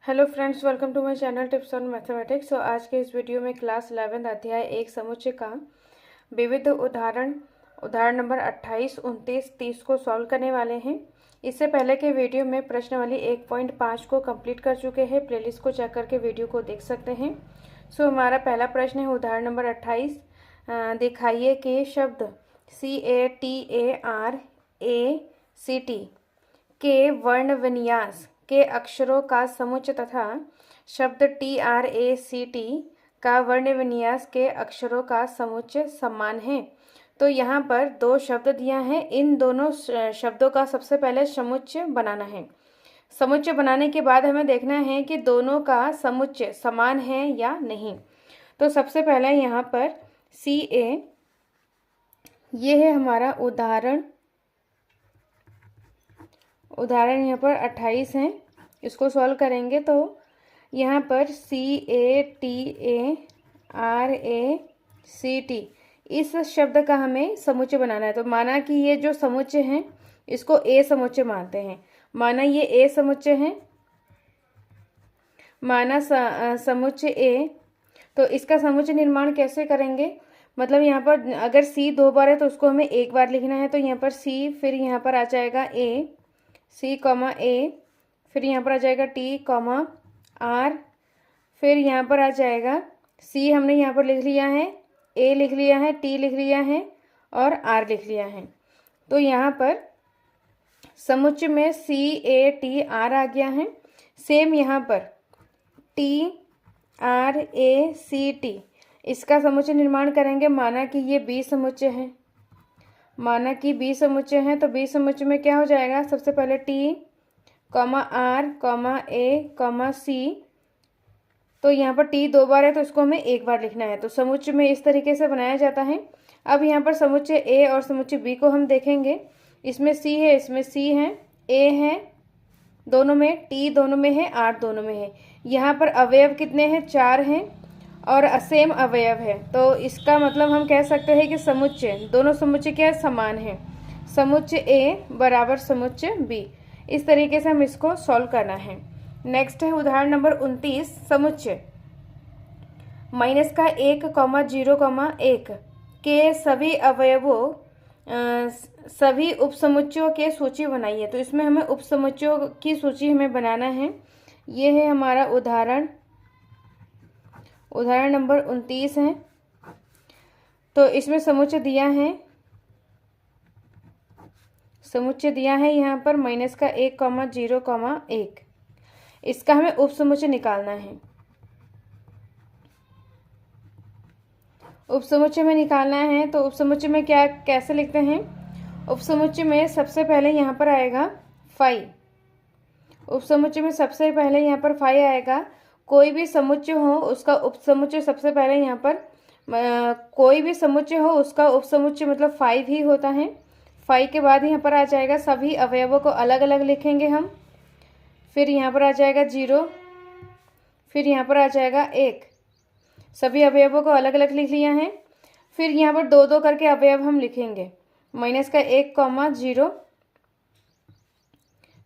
Hello friends, welcome to my channel tips on mathematics. तो आज के इस वीडियो में क्लास 11 अध्याय 1 समुच्चय का विविध उदाहरण नंबर 28, 29, 30 को सॉल्व करने वाले हैं। इससे पहले के वीडियो में प्रश्नावली 1.5 को कंप्लीट कर चुके हैं। प्लेलिस्ट को चेक करके वीडियो को देख सकते हैं। सो हमारा पहला प्रश्न है उदाहरण नंबर 28। दिखाइए कि शब्द CATARACT के वर्ण विन्यास के अक्षरों का समुच्चय तथा शब्द TRACT का वर्ण विन्यास के अक्षरों का समुच्चय समान है। तो यहाँ पर दो शब्द दिया है। इन दोनों शब्दों का सबसे पहले समुच्चय बनाना है। समुच्चय बनाने के बाद हमें देखना है कि दोनों का समुच्चय समान है या नहीं। तो सबसे पहले यहाँ पर CA, ये है हमारा उदाहरण यहाँ पर 28 है। इसको सॉल्व करेंगे तो यहाँ पर CATARACT इस शब्द का हमें समुच्चय बनाना है। तो माना कि ये जो समुच्चय है इसको A समुच्चय मानते हैं। माना ये A समुच्चय है, माना समुच्चय A। तो इसका समुच्चय निर्माण कैसे करेंगे? मतलब यहाँ पर अगर C 2 बार है तो उसको हमें एक बार लिखना है। तो यहाँ पर C, फिर यहाँ पर आ जाएगा A, C, A, फिर यहाँ पर आ जाएगा T, R, फिर यहाँ पर आ जाएगा C हमने यहाँ पर लिख लिया है, A लिख लिया है, T लिख लिया है और R लिख लिया है। तो यहाँ पर समुच्चय में CATR आ गया है। सेम यहाँ पर TRACT इसका समुच्चय निर्माण करेंगे। माना कि ये B समुच्चय है, माना कि B समुच्चय है। तो B समुच्चय में क्या हो जाएगा? सबसे पहले T, R, A, C। तो यहाँ पर T 2 बार है तो इसको हमें एक बार लिखना है। तो समुच्चय में इस तरीके से बनाया जाता है। अब यहाँ पर समुच्चय A और समुच्चय B को हम देखेंगे। इसमें C है, इसमें C है, A है, दोनों में T दोनों में है, R दोनों में है। यहाँ पर अवयव कितने हैं? 4 हैं और असेम अवयव है। तो इसका मतलब हम कह सकते हैं कि समुच्चय, दोनों समुच्चय क्या है? समान है। समुच्चय A बराबर समुच्चय B। इस तरीके से हम इसको सॉल्व करना है। नेक्स्ट है उदाहरण नंबर 29। समुच्चय -1, 0, 1 के सभी अवयवों सभी उपसमुच्चयों के सूची बनाइए। तो इसमें हमें उपसमुच्चयों की सूची हमें बनाना है। ये है हमारा उदाहरण नंबर 29 है। तो इसमें समुच्चय दिया है यहाँ पर -1, 0, 1। इसका हमें उपसमुच्चय निकालना है। उपसमुच्चय में निकालना है तो उपसमुच्चय में कैसे लिखते हैं? उपसमुच्चय में सबसे पहले यहाँ पर आएगा 5। उपसमुच्चय में सबसे पहले यहाँ पर 5 आएगा। कोई भी समुच्चय हो उसका उपसमुच्चय सबसे पहले यहाँ पर कोई भी समुच्चय हो उसका उपसमुच्चय मतलब 5 ही होता है। 5 के बाद यहाँ पर आ जाएगा सभी अवयवों को अलग अलग लिखेंगे हम। फिर यहाँ पर आ जाएगा 0, फिर यहाँ पर आ जाएगा 1। सभी अवयवों को अलग अलग लिख लिया है। फिर यहाँ पर 2-2 करके अवयव हम लिखेंगे। -1, 0,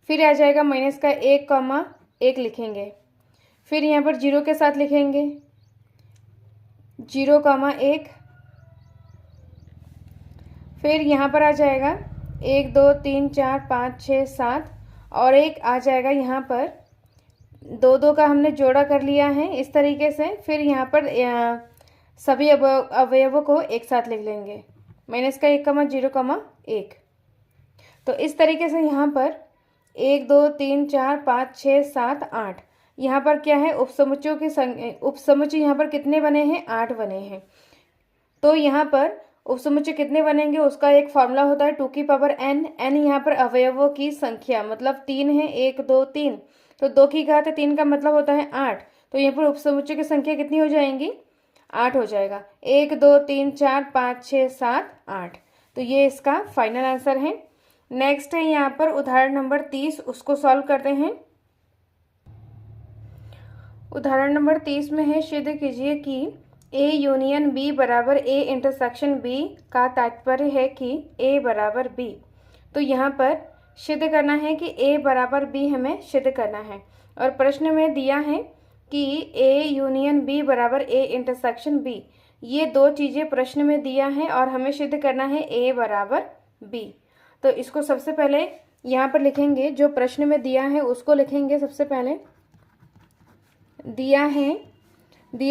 फिर आ जाएगा -1, 1 लिखेंगे। फिर यहाँ पर 0 के साथ लिखेंगे 0, 1। फिर यहाँ पर आ जाएगा 1, 2, 3, 4, 5, 6, 7 और 1 आ जाएगा। यहाँ पर 2-2 का हमने जोड़ा कर लिया है इस तरीके से। फिर यहाँ पर सभी अवयवों को एक साथ लिख लेंगे। -1, 0, 1। तो इस तरीके से यहाँ पर 1, 2, 3, 4, 5, 6, 7, 8 यहाँ पर क्या है? उपसमुच्चयों की संख्या, उपसमुच्चय यहाँ पर कितने बने हैं? 8 बने हैं। तो यहाँ पर उपसमुच्चय कितने बनेंगे उसका एक फॉर्मूला होता है 2 की पावर n। n यहाँ पर अवयवों की संख्या मतलब 3 है, 1, 2, 3। तो 2 की घात 3 का मतलब होता है 8। तो यहाँ पर उपसमुच्चय की संख्या कितनी हो जाएंगी? 8 हो जाएगा। 1, 2, 3, 4, 5, 6, 7, 8। तो ये इसका फाइनल आंसर है। नेक्स्ट है यहाँ पर उदाहरण नंबर 30, उसको सॉल्व करते हैं। उदाहरण नंबर 30 में है, सिद्ध कीजिए कि A यूनियन B बराबर A इंटरसेक्शन B का तात्पर्य है कि A बराबर B। तो यहाँ पर सिद्ध करना है कि A बराबर B हमें सिद्ध करना है। और प्रश्न में दिया है कि ए यूनियन बी बराबर ए इंटरसेक्शन बी। ये दो चीज़ें प्रश्न में दिया है और हमें सिद्ध करना है ए बराबर बी। तो इसको सबसे पहले यहाँ पर लिखेंगे, जो प्रश्न में दिया है उसको लिखेंगे। सबसे पहले दिया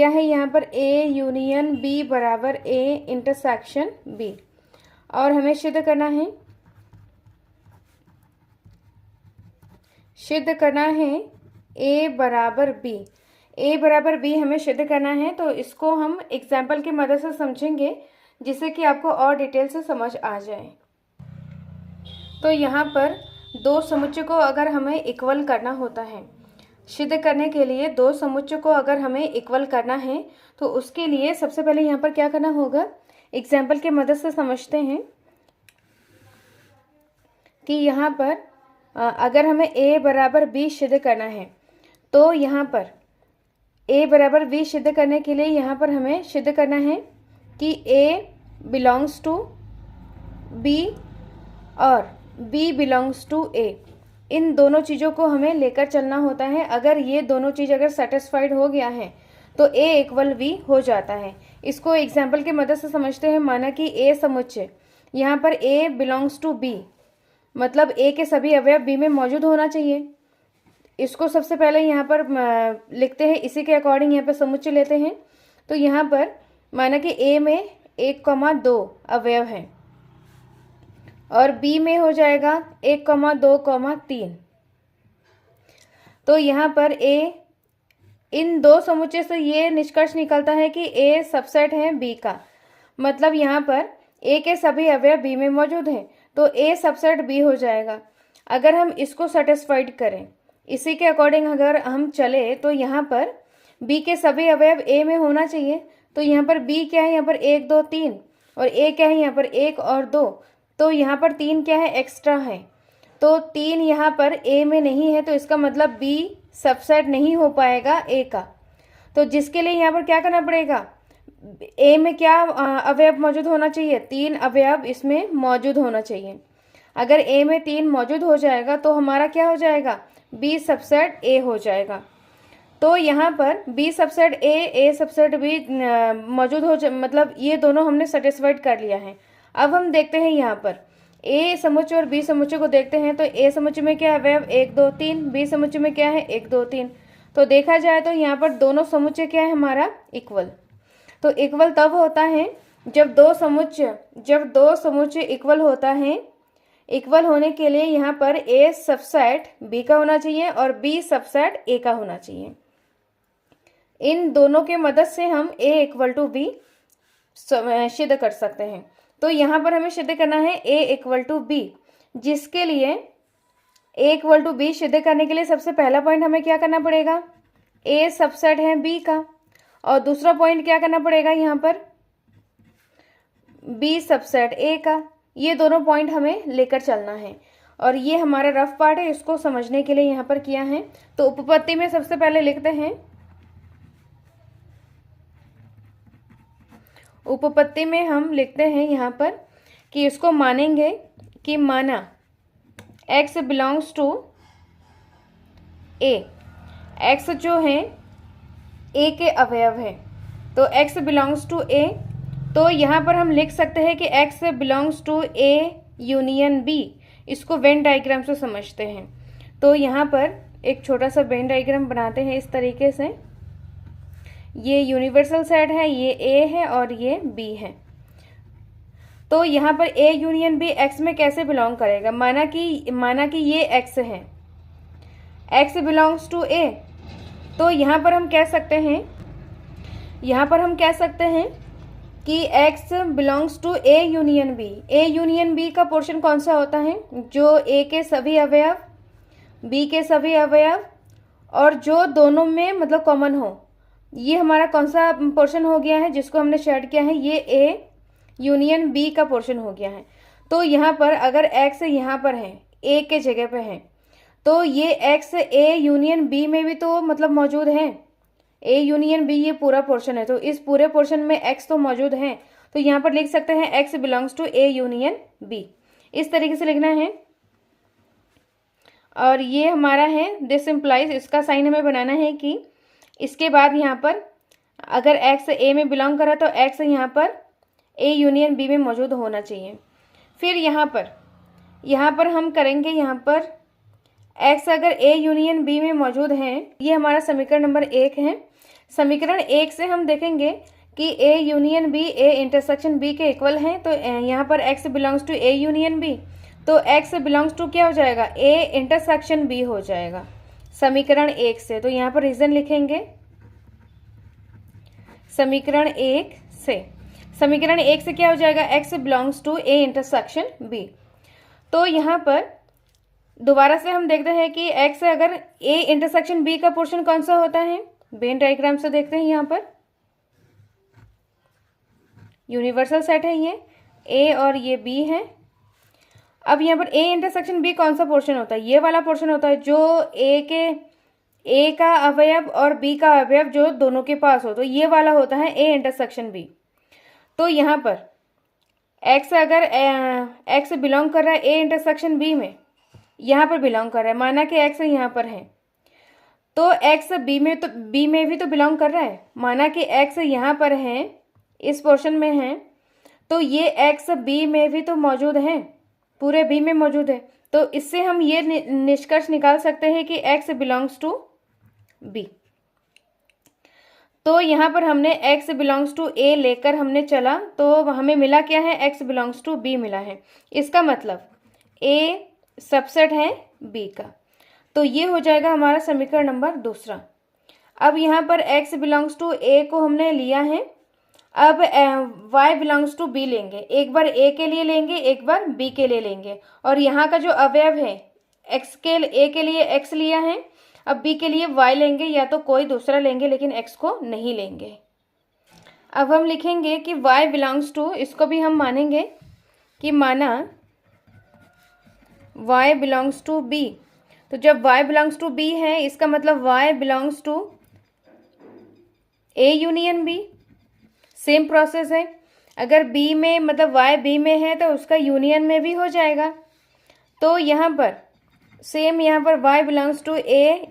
है यहाँ पर ए यूनियन बी बराबर ए इंटरसेक्शन बी, और हमें सिद्ध करना है ए बराबर बी। ए बराबर बी हमें सिद्ध करना है, तो इसको हम एग्जाम्पल की मदद से समझेंगे जिससे कि आपको और डिटेल से समझ आ जाए। तो यहाँ पर दो समुच्चय को अगर हमें इक्वल करना होता है, सिद्ध करने के लिए दो समुच्चय को अगर हमें इक्वल करना है तो उसके लिए सबसे पहले यहाँ पर क्या करना होगा, एग्जाम्पल की मदद से समझते हैं कि यहाँ पर अगर हमें a बराबर b सिद्ध करना है तो यहाँ पर a बराबर b सिद्ध करने के लिए यहाँ पर हमें सिद्ध करना है कि a बिलोंग्स टू b और b बिलोंग्स टू a। इन दोनों चीज़ों को हमें लेकर चलना होता है। अगर ये दोनों चीज़ अगर सेटिस्फाइड हो गया है तो a इक्वल b हो जाता है। इसको एग्जाम्पल की मदद से समझते हैं। माना कि a समुच्चय, यहाँ पर a बिलोंग्स टू b, मतलब a के सभी अवयव b में मौजूद होना चाहिए। इसको सबसे पहले यहाँ पर लिखते हैं, इसी के अकॉर्डिंग यहाँ पर समुच्चय लेते हैं। तो यहाँ पर माना कि a में 1,2 अवयव हैं और b में हो जाएगा 1,2,3। तो यहाँ पर a, इन दो समुच्चय से ये निष्कर्ष निकलता है कि a सबसेट है b का, मतलब यहाँ पर a के सभी अवयव b में मौजूद हैं, तो a सबसेट b हो जाएगा। अगर हम इसको सेटिस्फाइड करें, इसी के अकॉर्डिंग अगर हम चले, तो यहाँ पर b के सभी अवयव a में होना चाहिए। तो यहाँ पर b क्या है, यहाँ पर 1 2 3, और a क्या है यहाँ पर 1 और 2, तो यहाँ पर 3 क्या है, एक्स्ट्रा है। तो 3 यहाँ पर a में नहीं है, तो इसका मतलब b सबसेट नहीं हो पाएगा a का। तो जिसके लिए यहाँ पर क्या करना पड़ेगा, a में क्या अवयव मौजूद होना चाहिए, 3 अवयव इसमें मौजूद होना चाहिए। अगर a में 3 मौजूद हो जाएगा तो हमारा क्या हो जाएगा, b सबसेट a हो जाएगा। तो यहाँ पर b subset a subset b मौजूद हो मतलब ये दोनों हमने सेटिस्फाइड कर लिया है। अब हम देखते हैं यहाँ पर a समुच्चय और b समुच्चय को देखते हैं। तो a समुच्चय में क्या है अवयव 1 2 3, b समुच्चय में क्या है 1 2 3। तो देखा जाए तो यहाँ पर दोनों समुच्चय क्या है हमारा इक्वल। तो इक्वल तब होता है जब दो समुच्चय इक्वल होता है। इक्वल होने के लिए यहाँ पर a सबसेट b का होना चाहिए और b सबसेट a का होना चाहिए। इन दोनों के मदद से हम a इक्वल टू b सिद्ध कर सकते हैं। तो यहाँ पर हमें सिद्ध करना है a इक्वल टू b, जिसके लिए a इक्वल टू b सिद्ध करने के लिए सबसे पहला पॉइंट हमें क्या करना पड़ेगा, a सबसेट है b का, और दूसरा पॉइंट क्या करना पड़ेगा यहाँ पर b सबसेट a का। ये दोनों पॉइंट हमें लेकर चलना है और ये हमारा रफ पार्ट है, इसको समझने के लिए यहाँ पर किया है। तो उपपत्ति में सबसे पहले लिखते हैं, उपपत्ति में हम लिखते हैं यहाँ पर कि इसको मानेंगे कि माना x belongs to a, x जो है a के अवयव है, तो x बिलोंग्स टू a। तो यहाँ पर हम लिख सकते हैं कि x belongs to a union b। इसको वेन डायग्राम से समझते हैं। तो यहाँ पर एक छोटा सा वेन डायग्राम बनाते हैं इस तरीके से। ये यूनिवर्सल सेट है, ये a है और ये b है। तो यहाँ पर a यूनियन b x में कैसे बिलोंग करेगा, माना कि ये x है, x बिलोंग्स टू a। तो यहाँ पर हम कह सकते हैं कि x belongs to a union b। a union b का पोर्शन कौन सा होता है, जो a के सभी अवयव, b के सभी अवयव और जो दोनों में मतलब कॉमन हो। ये हमारा कौन सा पोर्शन हो गया है जिसको हमने शेड किया है, ये a यूनियन b का पोर्शन हो गया है। तो यहाँ पर अगर x यहाँ पर है, a के जगह पे है, तो ये x a यूनियन b में भी तो मतलब मौजूद है। a यूनियन b ये पूरा पोर्शन है, तो इस पूरे पोर्शन में x तो मौजूद है। तो यहाँ पर लिख सकते हैं x belongs to a union b। इस तरीके से लिखना है। और ये हमारा है दिस इम्प्लाइज, इसका साइन हमें बनाना है कि इसके बाद यहाँ पर अगर एक्स ए में बिलोंग करा तो एक्स यहाँ पर ए यूनियन बी में मौजूद होना चाहिए। फिर यहाँ पर हम करेंगे, यहाँ पर एक्स अगर ए यूनियन बी में मौजूद हैं, ये हमारा समीकरण नंबर 1 है। समीकरण 1 से हम देखेंगे कि A union B A intersection B के इक्वल हैं, तो यहाँ पर x belongs to A union B, तो एक्स बिलोंग्स टू क्या हो जाएगा, ए इंटरसेक्शन बी हो जाएगा समीकरण 1 से। तो यहाँ पर रीजन लिखेंगे समीकरण 1 से। समीकरण 1 से क्या हो जाएगा, x belongs to A intersection B. तो यहाँ पर दोबारा से हम देखते हैं कि एक्स अगर ए इंटरसेक्शन बी का पोर्शन कौन सा होता है, वेन डायग्राम से देखते हैं। यहाँ पर यूनिवर्सल सेट है ये ए और ये बी है। अब यहाँ पर ए इंटरसेक्शन बी कौन सा पोर्शन होता है, ये वाला पोर्शन होता है जो ए का अवयव और बी का अवयव जो दोनों के पास हो, तो ये वाला होता है ए इंटरसेक्शन बी। तो यहाँ पर एक्स अगर एक्स बिलोंग कर रहा है ए इंटरसेक्शन बी में, यहाँ पर बिलोंग कर रहा है, माना कि एक्स यहाँ पर है, तो एक्स बी में भी तो बिलोंग कर रहा है। माना कि एक्स यहाँ पर है, इस पोर्शन में है, तो ये एक्स बी में भी तो मौजूद है, पूरे बी में मौजूद है। तो इससे हम ये निष्कर्ष निकाल सकते हैं कि एक्स बिलोंग्स टू बी। तो यहाँ पर हमने एक्स बिलोंग्स टू ए लेकर हमने चला, तो हमें मिला क्या है, एक्स बिलोंग्स टू बी मिला है। इसका मतलब ए सबसेट है बी का। तो ये हो जाएगा हमारा समीकरण नंबर 2। अब यहाँ पर x बिलोंग्स टू ए को हमने लिया है, अब y बिलोंग्स टू बी लेंगे। एक बार a के लिए लेंगे, एक बार b के लिए लेंगे, और यहाँ का जो अवयव है a के लिए x लिया है, अब b के लिए y लेंगे, या तो कोई दूसरा लेंगे लेकिन x को नहीं लेंगे। अब हम लिखेंगे कि y बिलोंग्स टू, इसको भी हम मानेंगे कि माना y बिलोंग्स टू b। तो जब y बिलोंग्स टू b है, इसका मतलब y belongs to a union b। Same process है, अगर b में मतलब y b में है तो उसका यूनियन में भी हो जाएगा। तो यहाँ पर सेम, यहाँ पर y belongs to a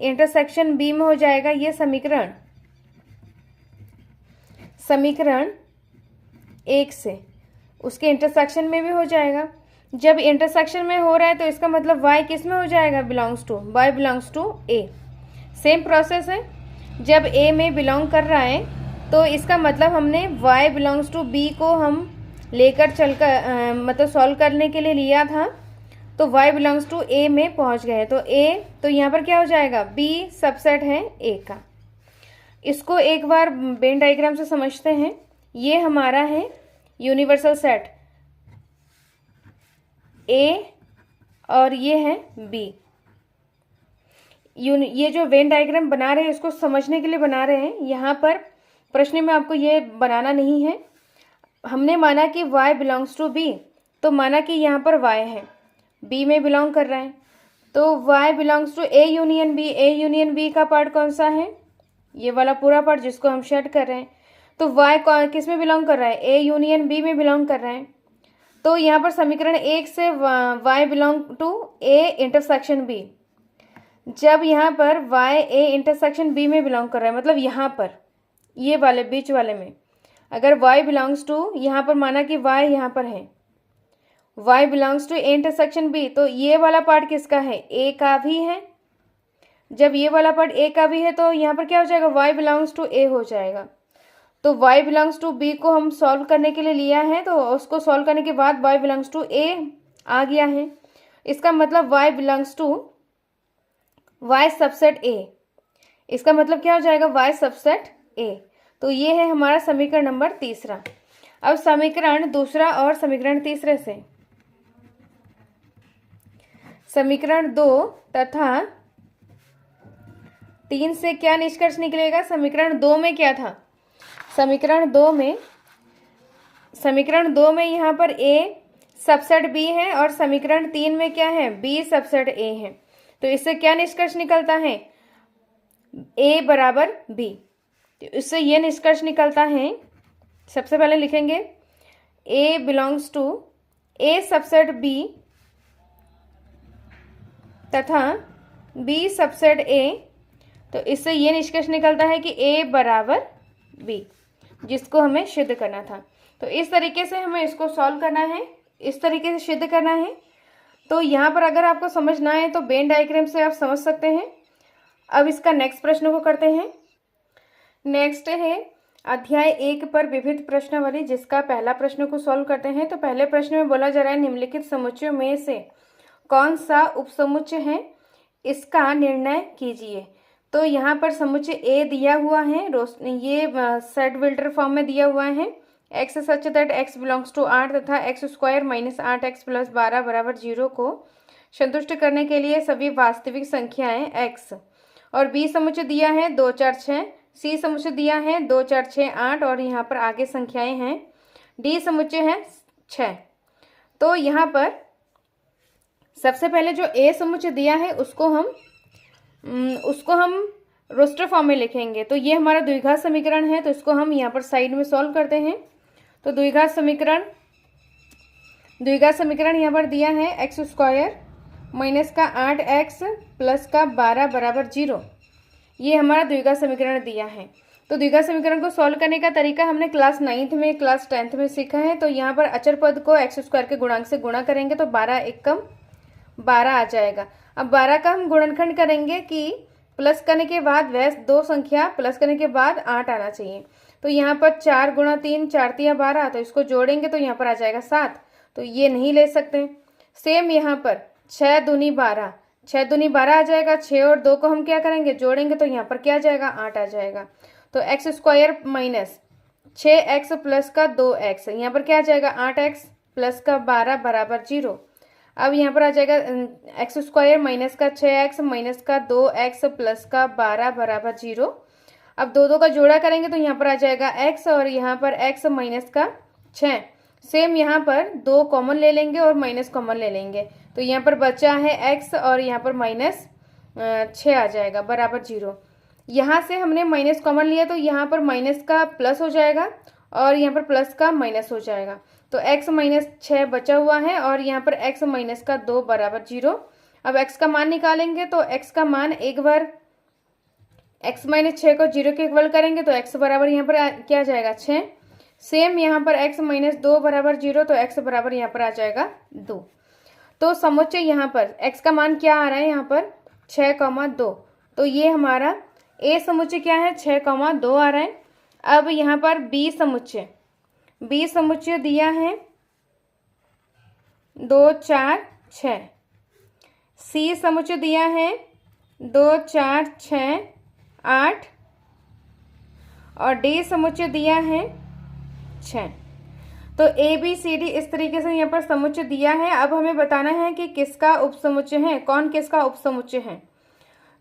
intersection b में हो जाएगा। ये समीकरण 1 से उसके इंटरसेक्शन में भी हो जाएगा। जब इंटरसेक्शन में हो रहा है तो इसका मतलब y किस में हो जाएगा, belongs to, y belongs to a। Same process है, जब a में बिलोंग कर रहा है तो इसका मतलब हमने y बिलोंग्स टू b को हम लेकर चलकर मतलब सॉल्व करने के लिए लिया था, तो y बिलोंग्स टू a में पहुंच गए। तो a, तो यहाँ पर क्या हो जाएगा, b सबसेट है a का। इसको एक बार वेन डायग्राम से समझते हैं। ये हमारा है यूनिवर्सल सेट A और ये है B। ये जो वेन डायग्राम बना रहे हैं इसको समझने के लिए बना रहे हैं। यहाँ पर प्रश्न में आपको ये बनाना नहीं है। हमने माना कि y बिलोंग्स टू B, तो माना कि यहाँ पर y है, B में बिलोंग कर रहा है, तो y belongs to A union B। A union B का पार्ट कौन सा है, ये वाला पूरा पार्ट जिसको हम शेड कर रहे हैं। तो y किस में बिलोंग कर रहा है, A यूनियन B में बिलोंग कर रहा है। तो यहाँ पर समीकरण 1 से y belong to a intersection b। जब यहाँ पर y a इंटरसेक्शन b में बिलोंग कर रहा है, मतलब यहाँ पर ये वाले बीच वाले में अगर y बिलोंग्स टू, यहाँ पर माना कि y यहाँ पर है, y belongs to a intersection b, तो ये वाला पार्ट किसका है, a का भी है। जब ये वाला पार्ट a का भी है तो यहाँ पर क्या हो जाएगा, y बिलोंग्स टू a हो जाएगा। तो y बिलोंग्स टू b को हम सॉल्व करने के लिए लिया है, तो उसको सॉल्व करने के बाद y बिलोंग्स टू a आ गया है। इसका मतलब y belongs to y subset a। इसका मतलब क्या हो जाएगा, y सबसेट a। तो ये है हमारा समीकरण नंबर 3। अब समीकरण 2 और समीकरण 3 से समीकरण 2 तथा 3 से क्या निष्कर्ष निकलेगा। समीकरण 2 में क्या था, समीकरण 2 में यहाँ पर a सबसेट b है और समीकरण 3 में क्या है, b सबसेट a है। तो इससे क्या निष्कर्ष निकलता है, a बराबर b। तो इससे ये निष्कर्ष निकलता है, सबसे पहले लिखेंगे a belongs to a subset b तथा बी सबसेट ए, तो इससे ये निष्कर्ष निकलता है कि ए बराबर बी, जिसको हमें सिद्ध करना था। तो इस तरीके से हमें इसको सॉल्व करना है, इस तरीके से सिद्ध करना है। तो यहाँ पर अगर आपको समझ ना आए तो वेन डायग्राम से आप समझ सकते हैं। अब इसका नेक्स्ट प्रश्न को करते हैं। नेक्स्ट है अध्याय 1 पर विविध प्रश्नावली, जिसका पहला प्रश्न को सॉल्व करते हैं। तो पहले प्रश्न में बोला जा रहा है निम्नलिखित समुच्चयों में से कौन सा उपसमुच्चय है, इसका निर्णय कीजिए। तो यहाँ पर समुच्चय ए दिया हुआ है, ये सेट विल्टर फॉर्म में दिया हुआ है। X such that x belongs to 8 तथा x square minus 8x plus 12 बराबर 0 को संतुष्ट करने के लिए सभी वास्तविक संख्याएं x। और बी समुच्चय दिया है 2 4 6, सी समुच्चय दिया है 2 4 6 8 और यहाँ पर आगे संख्याएं हैं। डी समुच्चय है 6। तो यहाँ पर सबसे पहले जो ए समुच्चय दिया है उसको हम रोस्टर फॉर्म में लिखेंगे। तो ये हमारा द्विघात समीकरण है, तो इसको हम यहाँ पर साइड में सॉल्व करते हैं। तो द्विघात समीकरण यहाँ पर दिया है एक्स स्क्वायर माइनस का 8x प्लस का 12 बराबर 0। ये हमारा द्विघात समीकरण दिया है। तो द्विघात समीकरण को सॉल्व करने का तरीका हमने क्लास 9th में, क्लास 10th में सीखा है। तो यहाँ पर अचर पद को एक्स स्क्वायर के गुणांक से गुणा करेंगे तो 12 एकम 12 आ जाएगा। अब 12 का हम गुणनखंड करेंगे कि प्लस करने के बाद वह दो संख्या प्लस करने के बाद 8 आना चाहिए। तो यहाँ पर 4 गुणा 3 4 3 12, तो इसको जोड़ेंगे तो यहाँ पर आ जाएगा 7, तो ये नहीं ले सकते। सेम यहाँ पर 6 दूनी 12, 6 दूनी 12 आ जाएगा। 6 और 2 को हम क्या करेंगे, जोड़ेंगे तो यहाँ पर क्या आ जाएगा, 8 आ जाएगा। तो x square minus 6x plus का 2x, यहाँ पर क्या आ जाएगा 8x प्लस का 12 बराबर 0। अब यहाँ पर आ जाएगा एक्स स्क्वायर माइनस का 6x माइनस का 2x प्लस का 12 बराबर 0। अब दो का जोड़ा करेंगे तो यहाँ पर आ जाएगा x और यहाँ पर x माइनस का 6। सेम यहाँ पर 2 कॉमन ले लेंगे और माइनस कॉमन ले लेंगे, तो यहाँ पर बचा है x और यहाँ पर माइनस 6 आ जाएगा बराबर 0। यहाँ से हमने माइनस कॉमन लिया तो यहाँ पर माइनस का प्लस हो जाएगा और यहाँ पर प्लस का माइनस हो जाएगा। तो x माइनस 6 बचा हुआ है और यहाँ पर x माइनस का 2 बराबर 0। अब x का मान निकालेंगे तो x का मान एक बार x माइनस 6 को 0 के इक्वल करेंगे तो x बराबर यहाँ पर क्या आ जाएगा 6। सेम यहाँ पर x माइनस 2 बराबर 0, तो x बराबर यहाँ पर आ जाएगा 2। तो समुच्चय यहाँ पर x का मान क्या आ रहा है, यहाँ पर 6,2। तो ये हमारा a समुच्चय क्या है, 6,2 आ रहा है। अब यहाँ पर b समुच्चय दिया है 2 4 6, c समुच्चय दिया है 2 4 6 8 और डी समुच्चय दिया है 6। तो ए बी सी डी इस तरीके से यहाँ पर समुच्चय दिया है। अब हमें बताना है कि किसका उपसमुच्चय है, कौन किसका उपसमुच्चय है।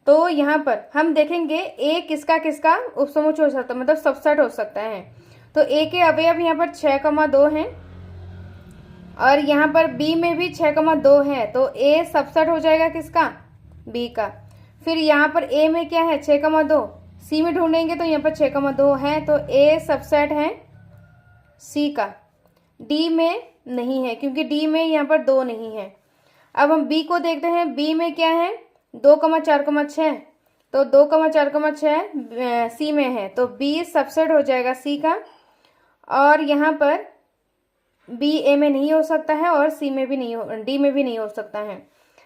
तो यहाँ पर हम देखेंगे ए किसका किसका उपसमुच्चय हो सकता है, मतलब सबसेट हो सकता है। तो ए के अवयव यहाँ पर 6,2 हैं और यहाँ पर बी में भी 6,2 है, तो ए सबसेट हो जाएगा किसका, बी का। फिर यहाँ पर ए में क्या है 6,2, सी में ढूंढेंगे तो यहाँ पर 6,2 है, तो ए सबसेट है सी का। डी में नहीं है क्योंकि डी में यहाँ पर 2 नहीं है। अब हम बी को देखते हैं, बी में क्या है 2,4,6, तो 2,4,6 सी में है, तो बी सबसेट हो जाएगा सी का। और यहाँ पर बी ए में नहीं हो सकता है और सी में भी नहीं हो, डी में भी नहीं हो सकता है।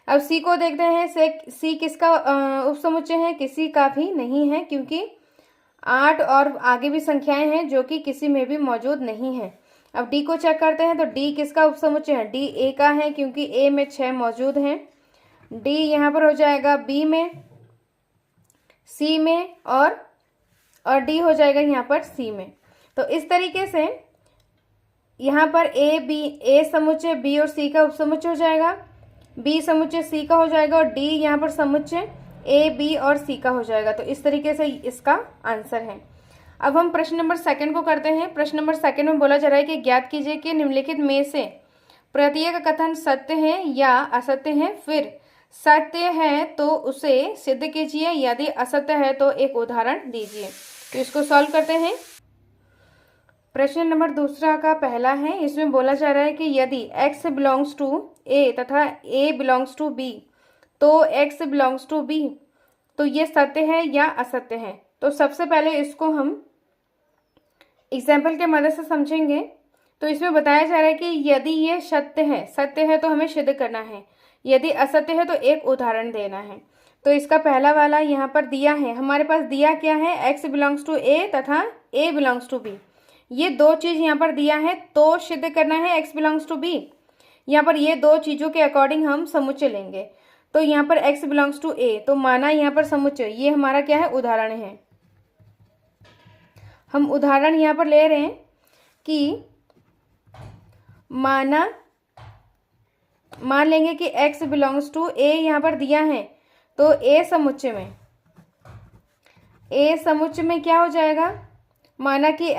अब सी को देखते हैं, सी किसका उपसमुच्चय है, किसी का भी नहीं है क्योंकि 8 और आगे भी संख्याएं हैं जो कि किसी में भी मौजूद नहीं है। अब डी को चेक करते हैं, तो डी किसका उपसमुच्चय है, डी ए का है क्योंकि ए में 6 मौजूद हैं। डी यहाँ पर हो जाएगा बी में, सी में और डी हो जाएगा यहाँ पर सी में। तो इस तरीके से यहाँ पर ए समुच्चय बी और सी का उपसमुच्चय हो जाएगा, बी समुच्चय सी का हो जाएगा और डी यहाँ पर समुच्चय ए बी और सी का हो जाएगा। तो इस तरीके से इसका आंसर है। अब हम प्रश्न नंबर 2 को करते हैं। प्रश्न नंबर 2 में बोला जा रहा है कि ज्ञात कीजिए कि निम्नलिखित में से प्रत्येक कथन सत्य है या असत्य है, फिर सत्य है तो उसे सिद्ध कीजिए, यदि असत्य है तो एक उदाहरण दीजिए। तो इसको सॉल्व करते हैं। प्रश्न नंबर 2 का पहला है, इसमें बोला जा रहा है कि यदि x बिलोंग्स टू a तथा a बिलोंग्स टू b तो x बिलोंग्स टू b, तो ये सत्य है या असत्य है। तो सबसे पहले इसको हम एग्जाम्पल के मदद से समझेंगे। तो इसमें बताया जा रहा है कि यदि ये सत्य है तो हमें सिद्ध करना है, यदि असत्य है तो एक उदाहरण देना है। तो इसका पहला वाला यहाँ पर दिया है, हमारे पास दिया क्या है, x बिलोंग्स टू a तथा a बिलोंग्स टू b। ये दो चीज़ यहाँ पर दिया है, तो सिद्ध करना है x बिलोंग्स टू b। यहाँ पर ये दो चीज़ों के अकॉर्डिंग हम समुच्चय लेंगे। तो यहाँ पर x बिलोंग्स टू a, तो माना यहाँ पर समुच्चय, ये हमारा क्या है, उदाहरण है। हम उदाहरण यहाँ पर ले रहे हैं कि मान लेंगे कि x बिलोंग्स टू a यहाँ पर दिया है, तो a समुच्चय में क्या हो जाएगा, माना कि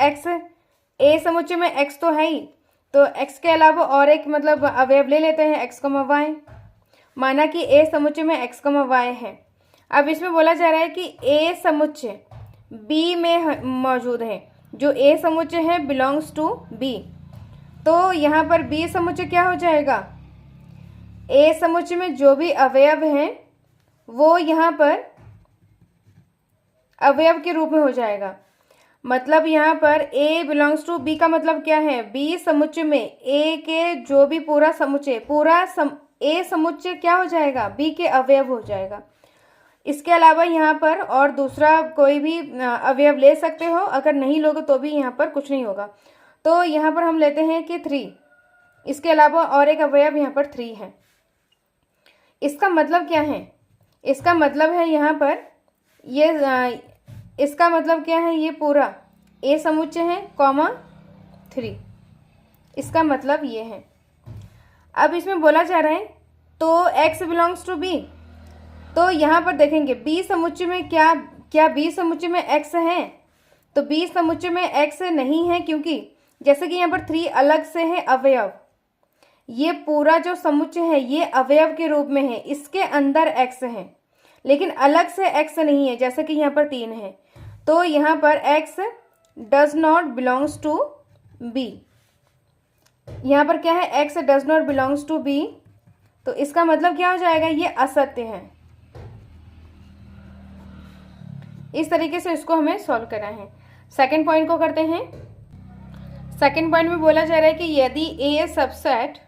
a समुच्चय में x तो है ही, तो x के अलावा और एक मतलब अवयव ले लेते हैं x, y। माना कि a समुच्चय में x, y है। अब इसमें बोला जा रहा है कि a समुच्चय b में मौजूद है, जो a समुच्चय है बिलोंग्स टू b। तो यहाँ पर b समुच्चय क्या हो जाएगा, a समुच्चय में जो भी अवयव हैं वो यहाँ पर अवयव के रूप में हो जाएगा। मतलब यहाँ पर a बिलोंग्स टू b का मतलब क्या है, b समुच्चय में a के जो भी पूरा समुच्चय, a समुच्चय क्या हो जाएगा, b के अवयव हो जाएगा। इसके अलावा यहाँ पर और दूसरा कोई भी अवयव ले सकते हो, अगर नहीं लोगे तो भी यहाँ पर कुछ नहीं होगा। तो यहाँ पर हम लेते हैं कि 3, इसके अलावा और एक अवयव यहाँ पर 3 है। इसका मतलब क्या है, इसका मतलब है यहाँ पर ये इसका मतलब क्या है, ये पूरा a समुच्चय है, 3, इसका मतलब ये है। अब इसमें बोला जा रहा है तो x बिलोंग्स टू b, तो यहाँ पर देखेंगे b समुच्चय में क्या b समुच्चय में x है, तो b समुच्चय में x नहीं है, क्योंकि जैसे कि यहाँ पर 3 अलग से है अवयव, ये पूरा जो समुच्चय है ये अवयव के रूप में है, इसके अंदर x है, लेकिन अलग से x नहीं है, जैसे कि यहाँ पर 3 है। तो यहाँ पर x does not belongs to b, यहाँ पर क्या है, x does not belongs to b, तो इसका मतलब क्या हो जाएगा, ये असत्य है। इस तरीके से इसको हमें सॉल्व करना है। सेकंड पॉइंट को करते हैं। सेकंड पॉइंट में बोला जा रहा है कि यदि a सबसेट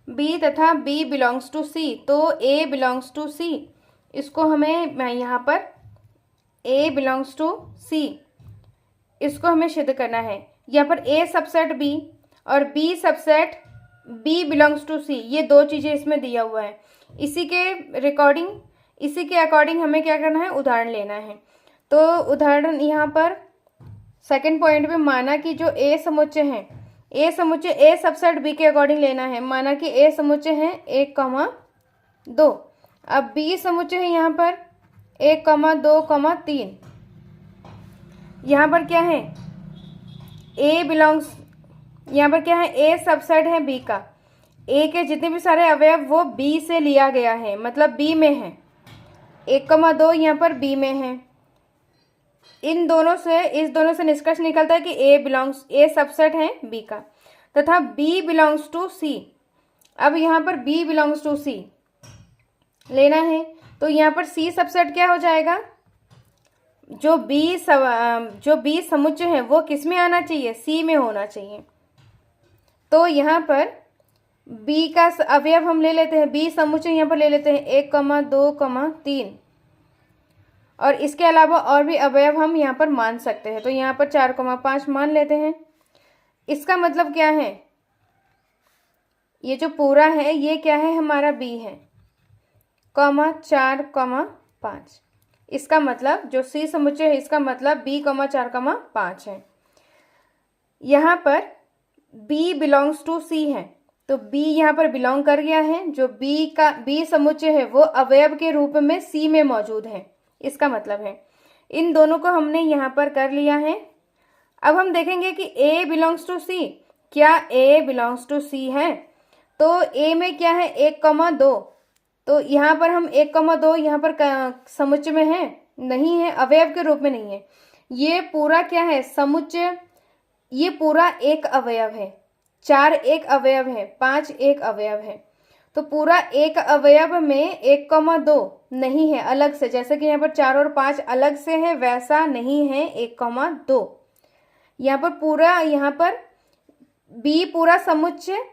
b तथा b बिलोंग्स टू c, तो a बिलोंग्स टू c, इसको हमें यहाँ पर a बिलोंग्स टू c, इसको हमें सिद्ध करना है। यहाँ पर a सबसेट b और b subset b belongs to c, ये दो चीज़ें इसमें दिया हुआ है। इसी के अकॉर्डिंग हमें क्या करना है, उदाहरण लेना है। तो उदाहरण यहाँ पर सेकंड पॉइंट में माना कि जो a समुच्चय है, a समुच्चय a सबसेट b के अकॉर्डिंग लेना है। माना कि a समुच्चय है 1, 2, अब b समुच्चय है यहाँ पर 1, 2, 3। यहाँ पर क्या है, a बिलोंग्स, यहाँ पर क्या है, a सबसेट है b का, a के जितने भी सारे अवयव वो b से लिया गया है, मतलब b में है। 1, 2 यहाँ पर b में है। इस दोनों से निष्कर्ष निकलता है कि a सबसेट है b का, तथा b बिलोंग्स टू c। अब यहाँ पर b बिलोंग्स टू c लेना है, तो यहाँ पर c सबसेट क्या हो जाएगा, जो b समुच्चय है वो किस में आना चाहिए, c में होना चाहिए। तो यहाँ पर b का अवयव हम ले लेते हैं, b समुच्चय यहाँ पर ले लेते हैं 1, 2, 3, और इसके अलावा और भी अवयव हम यहाँ पर मान सकते हैं। तो यहाँ पर 4, 5 मान लेते हैं। इसका मतलब क्या है, ये जो पूरा है ये क्या है, हमारा b है, 4, 5। इसका मतलब जो c समुच्चय है, इसका मतलब b, 4, 5 है। यहाँ पर b बिलोंग्स टू c है, तो b यहाँ पर बिलोंग कर गया है। जो b समुच्चय है वो अवयव के रूप में c में मौजूद है, इसका मतलब है। इन दोनों को हमने यहाँ पर कर लिया है। अब हम देखेंगे कि a बिलोंग्स टू c, क्या a बिलोंग्स टू c है, तो a में क्या है, 1, 2, तो यहाँ पर हम 1, 2 यहाँ पर समुच्चय में है, नहीं है, अवयव के रूप में नहीं है। ये पूरा क्या है, समुच्चय, ये पूरा एक अवयव है। 4 एक अवयव है, 5 एक अवयव है। तो पूरा एक अवयव में 1,2 नहीं है अलग से, जैसे कि यहाँ पर 4 और 5 अलग से है वैसा नहीं है 1,2। यहाँ पर पूरा, यहाँ पर बी पूरा समुच्चय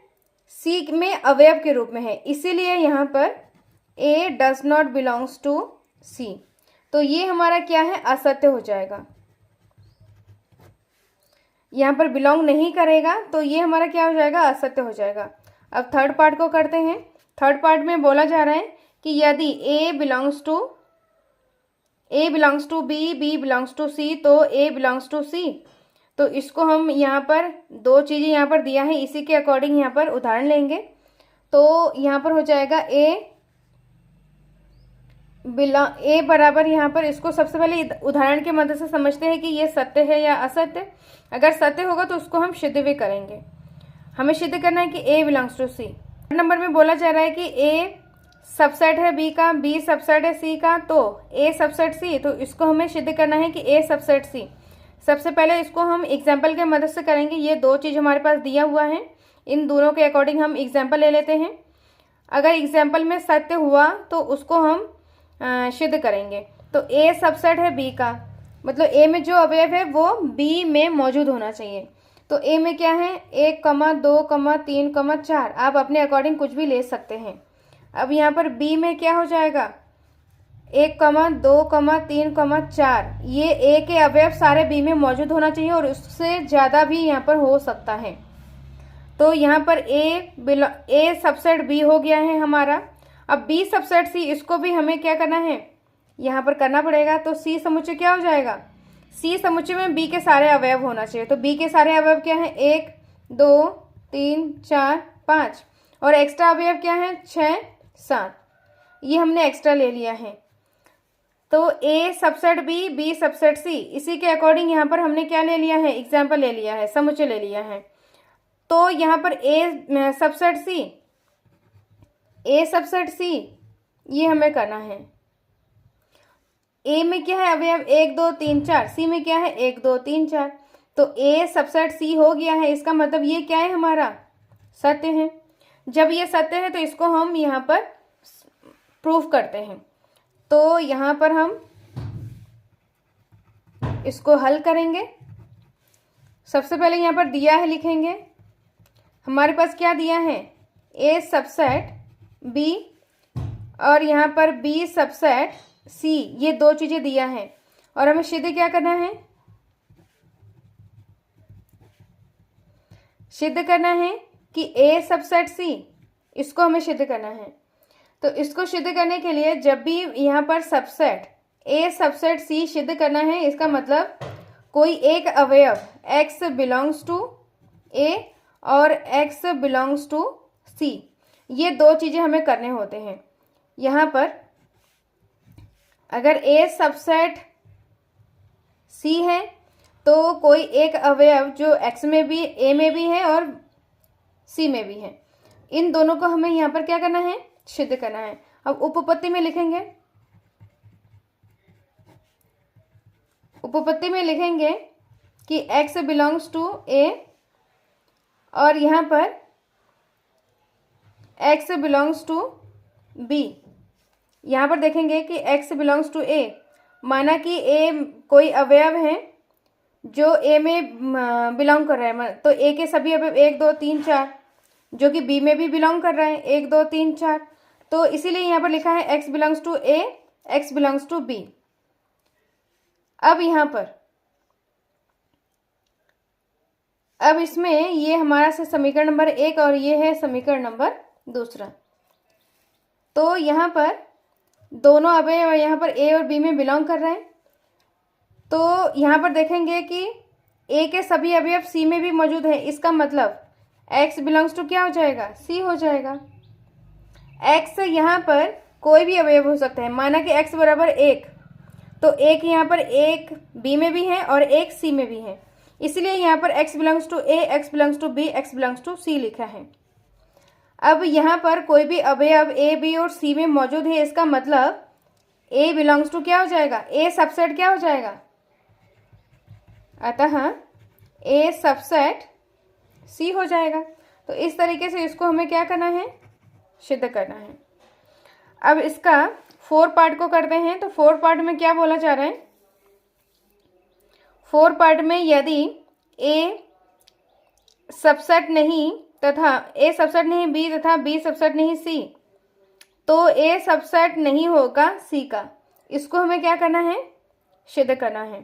सी में अवयव के रूप में है, इसीलिए यहाँ पर ए does not belongs to C. तो ये हमारा क्या है, असत्य हो जाएगा। यहाँ पर बिलोंग नहीं करेगा तो ये हमारा क्या हो जाएगा, असत्य हो जाएगा। अब थर्ड पार्ट को करते हैं। थर्ड पार्ट में बोला जा रहा है कि यदि A belongs to B, B belongs to C, तो ए बिलोंग्स टू सी। तो इसको हम यहाँ पर दो चीज़ें यहाँ पर दिया है, इसी के अकॉर्डिंग यहाँ पर उदाहरण लेंगे। तो यहाँ पर हो जाएगा ए बराबर, यहाँ पर इसको सबसे पहले उदाहरण के मदद से समझते हैं कि ये सत्य है या असत्य। अगर सत्य होगा तो उसको हम सिद्ध भी करेंगे। हमें सिद्ध करना है कि ए बिलोंग्स टू सी। नंबर में बोला जा रहा है कि ए सबसेट है बी का, बी सबसेट है सी का, तो ए सबसेट सी। तो इसको हमें सिद्ध करना है कि ए सबसेट सी। सबसे पहले इसको हम एग्जाम्पल के मदद से करेंगे। ये दो चीज़ हमारे पास दिया हुआ है, इन दोनों के अकॉर्डिंग हम एग्जाम्पल ले लेते हैं। अगर एग्जाम्पल में सत्य हुआ तो उसको हम सिद्ध करेंगे। तो ए सबसेट है बी का, मतलब ए में जो अवयव है वो बी में मौजूद होना चाहिए। तो ए में क्या है, 1, 2, 3, 4। आप अपने अकॉर्डिंग कुछ भी ले सकते हैं। अब यहाँ पर बी में क्या हो जाएगा, 1, 2, 3, 4। ये ए के अवयव सारे बी में मौजूद होना चाहिए और उससे ज़्यादा भी यहाँ पर हो सकता है। तो यहाँ पर ए सबसेट बी हो गया है हमारा। अब बी सबसेट सी, इसको भी हमें क्या करना है, यहाँ पर करना पड़ेगा। तो सी समुच्चय क्या हो जाएगा, सी समुच्चय में बी के सारे अवयव होना चाहिए। तो बी के सारे अवयव क्या है, 1, 2, 3, 4, 5 और एक्स्ट्रा अवयव क्या है, 6, 7। ये हमने एक्स्ट्रा ले लिया है। तो ए सबसेट बी, बी सबसेट सी, इसी के अकॉर्डिंग यहाँ पर हमने क्या ले लिया है, एग्जाम्पल ले लिया है, समुच्चय ले लिया है। तो यहाँ पर ए सबसेट सी, ये हमें करना है। ए में क्या है अवयव, 1, 2, 3, 4। सी में क्या है, 1, 2, 3, 4। तो ए सबसेट सी हो गया है, इसका मतलब ये क्या है, हमारा सत्य है। जब ये सत्य है तो इसको हम यहाँ पर प्रूफ करते हैं। तो यहाँ पर हम इसको हल करेंगे। सबसे पहले यहाँ पर दिया है, लिखेंगे। हमारे पास क्या दिया है, ए सबसेट बी और यहाँ पर बी सबसेट सी, ये दो चीजें दिया है और हमें सिद्ध क्या करना है, सिद्ध करना है कि ए सबसेट सी, इसको हमें सिद्ध करना है। तो इसको सिद्ध करने के लिए जब भी यहाँ पर सबसेट ए सबसेट सी सिद्ध करना है, इसका मतलब कोई एक अवयव x बिलोंग्स टू ए और x बिलोंग्स टू सी, ये दो चीजें हमें करने होते हैं। यहाँ पर अगर ए सबसेट सी है तो कोई एक अवयव जो x में भी, ए में भी है और सी में भी है, इन दोनों को हमें यहाँ पर क्या करना है, सिद्ध करना है। अब उपपत्ति में लिखेंगे, उपपत्ति में लिखेंगे कि x बिलोंग्स टू ए और यहाँ पर x बिलोंग्स टू बी। यहाँ पर देखेंगे कि x बिलोंग्स टू ए, माना कि a कोई अवयव है जो a में बिलोंग कर रहा है, तो a के सभी अवयव 1, 2, 3, 4 जो कि b में भी बिलोंग कर रहा है, 1, 2, 3, 4। तो इसीलिए यहाँ पर लिखा है x belongs to A, x belongs to B. अब यहाँ पर, अब इसमें ये हमारा से समीकरण नंबर 1 और ये है समीकरण नंबर 2। तो यहाँ पर दोनों अवयव यहाँ पर ए और बी में बिलोंग कर रहे हैं। तो यहाँ पर देखेंगे कि ए के सभी अवयव सी में भी मौजूद है, इसका मतलब x बिलोंग्स टू क्या हो जाएगा, सी हो जाएगा। x यहाँ पर कोई भी अवयव हो सकता है, माना कि x बराबर 1, तो एक यहाँ पर एक बी में भी है और एक सी में भी है, इसलिए यहाँ पर x belongs to A, x belongs to B, x belongs to C लिखा है। अब यहाँ पर कोई भी अवयव ए, बी और सी में मौजूद है, इसका मतलब a बिलोंग्स टू क्या हो जाएगा, a सबसेट क्या हो जाएगा, अतः a सबसेट c हो जाएगा। तो इस तरीके से इसको हमें क्या करना है, सिद्ध करना है। अब इसका 4 पार्ट को करते हैं। तो 4 पार्ट में क्या बोला जा रहा है, 4 पार्ट में यदि ए सबसेट नहीं तथा ए सबसेट नहीं बी तथा बी सबसेट नहीं सी, तो ए सबसेट नहीं होगा सी का। इसको हमें क्या करना है, सिद्ध करना है।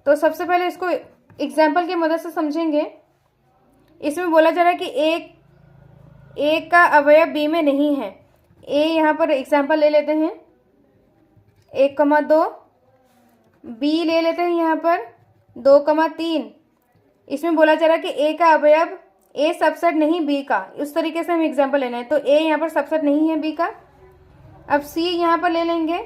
तो सबसे पहले इसको एग्जाम्पल की मदद से समझेंगे। इसमें बोला जा रहा है कि ए का अवयव बी में नहीं है। ए यहाँ पर एग्जाम्पल ले लेते हैं 1,2, बी ले लेते हैं यहाँ पर 2,3। इसमें बोला जा रहा है कि ए का अवयव ए सबसेट नहीं बी का। उस तरीके से हम एग्जाम्पल लेना है। तो ए यहाँ पर सबसेट नहीं है बी का। अब सी यहाँ पर ले लेंगे,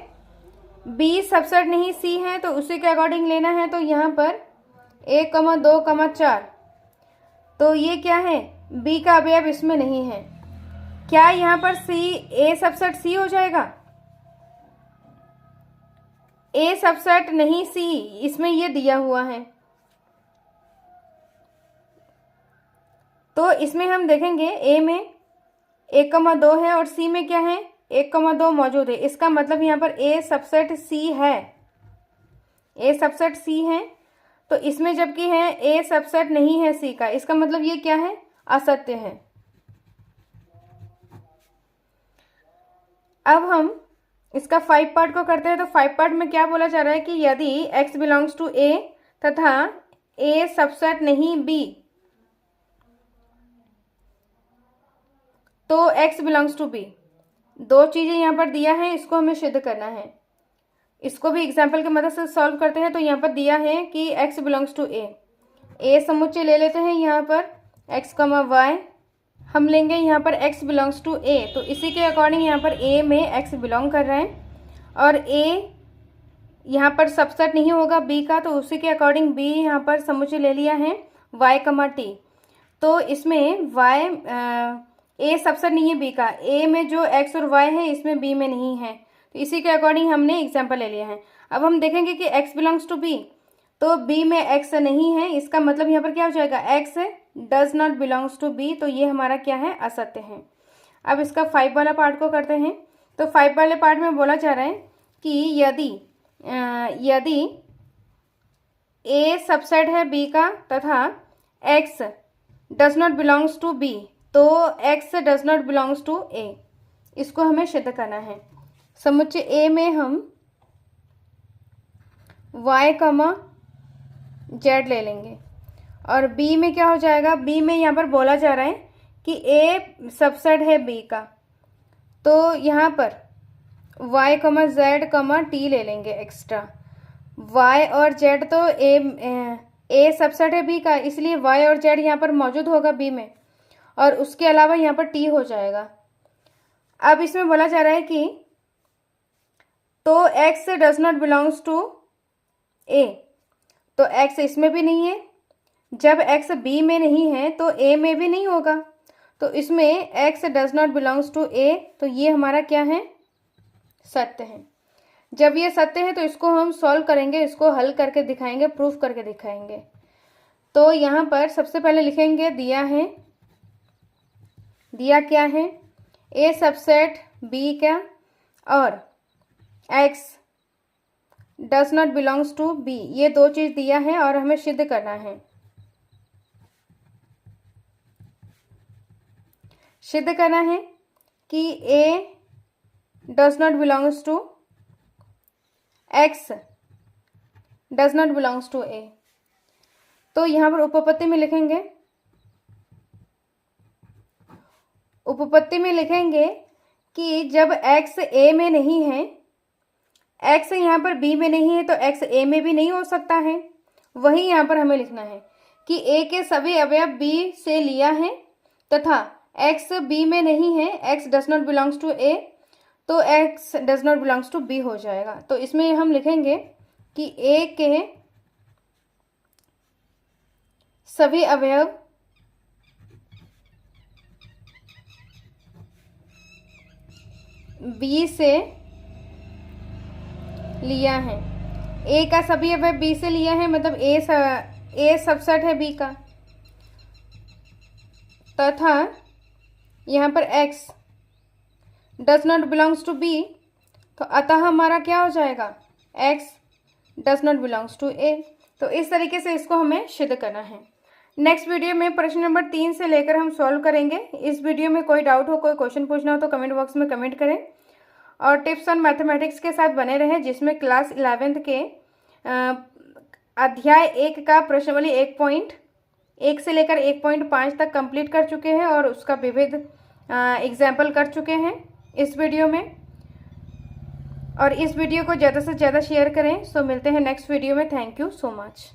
बी सबसेट नहीं सी है, तो उसी के अकॉर्डिंग लेना है। तो यहाँ पर 1,2,4, तो ये क्या है, बी का अवयव इसमें नहीं है। क्या यहाँ पर सी ए सबसेट सी हो जाएगा, ए सबसेट नहीं सी, इसमें ये दिया हुआ है। तो इसमें हम देखेंगे ए में 1,2 है और सी में क्या है, 1,2 मौजूद है। इसका मतलब यहाँ पर ए सबसेट सी है, ए सबसेट सी है। तो इसमें जबकि है ए सबसेट नहीं है सी का, इसका मतलब ये क्या है, असत्य है। अब हम इसका 5 पार्ट को करते हैं। तो 5 पार्ट में क्या बोला जा रहा है कि यदि x बिलोंग्स टू ए तथा ए सबसेट नहीं बी, तो x बिलोंग्स टू बी। दो चीजें यहाँ पर दिया है, इसको हमें सिद्ध करना है। इसको भी एग्जाम्पल की मदद से सॉल्व करते हैं। तो यहाँ पर दिया है कि x बिलोंग्स टू ए समुच्चय ले लेते हैं। यहाँ पर x, y हम लेंगे। यहाँ पर x बिलोंग्स टू ए, तो इसी के अकॉर्डिंग यहाँ पर a में x बिलोंग कर रहा है और a यहाँ पर सबसेट नहीं होगा b का, तो उसी के अकॉर्डिंग b यहाँ पर समुच्चय ले लिया है y, t। तो इसमें y a सबसेट नहीं है b का, a में जो x और y है इसमें b में नहीं है, तो इसी के अकॉर्डिंग हमने एग्जाम्पल ले लिया है। अब हम देखेंगे कि x बिलोंग्स टू b, तो b में x नहीं है, इसका मतलब यहाँ पर क्या हो जाएगा, x does not belongs to b, तो ये हमारा क्या है, असत्य है। अब इसका 5 वाला पार्ट को करते हैं। तो 5 वाले पार्ट में बोला जा रहा है कि यदि a सबसेट है b का तथा x does not belongs to b, तो x does not belongs to a, इसको हमें सिद्ध करना है। समुच्चय a में हम y, z ले लेंगे और b में क्या हो जाएगा, b में यहाँ पर बोला जा रहा है कि a सबसेट है b का, तो यहाँ पर y, z, t ले लेंगे एक्स्ट्रा। y और z तो a सबसेट है b का, इसलिए y और z यहाँ पर मौजूद होगा b में, और उसके अलावा यहाँ पर t हो जाएगा। अब इसमें बोला जा रहा है कि तो x does not belongs to a, तो x इसमें भी नहीं है। जब x b में नहीं है तो a में भी नहीं होगा, तो इसमें x does not belongs to a, तो ये हमारा क्या है, सत्य है। जब ये सत्य है तो इसको हम सॉल्व करेंगे, इसको हल करके दिखाएंगे, प्रूफ करके दिखाएंगे। तो यहाँ पर सबसे पहले लिखेंगे दिया क्या है, a सबसेट b का और x does not belongs to b, ये दो चीज दिया है और हमें सिद्ध करना है। सिद्ध करना है कि a does not belongs to x does not belongs to a। तो यहाँ पर उपपत्ति में लिखेंगे, उपपत्ति में लिखेंगे कि जब x a में नहीं है, x यहाँ पर b में नहीं है, तो x a में भी नहीं हो सकता है। वही यहाँ पर हमें लिखना है कि a के सभी अवयव b से लिया है तथा x b में नहीं है, x does not belongs to a, तो x does not belongs to b हो जाएगा। तो इसमें हम लिखेंगे कि a के सभी अवयव b से लिया है। a का सभी अवयव b से लिया है, मतलब a सबसेट है b का, तथा यहाँ पर x does not belongs to b, तो अतः हमारा क्या हो जाएगा, x does not belongs to a। तो इस तरीके से इसको हमें सिद्ध करना है। नेक्स्ट वीडियो में प्रश्न नंबर 3 से लेकर हम सॉल्व करेंगे। इस वीडियो में कोई डाउट हो, कोई क्वेश्चन पूछना हो तो कमेंट बॉक्स में कमेंट करें, और टिप्स ऑन मैथमेटिक्स के साथ बने रहें, जिसमें क्लास 11th के अध्याय 1 का प्रश्नावली 1 से लेकर 1.5 तक कंप्लीट कर चुके हैं और उसका विविध एग्जाम्पल कर चुके हैं इस वीडियो में। और इस वीडियो को ज़्यादा से ज़्यादा शेयर करें। सो मिलते हैं नेक्स्ट वीडियो में। Thank you so much.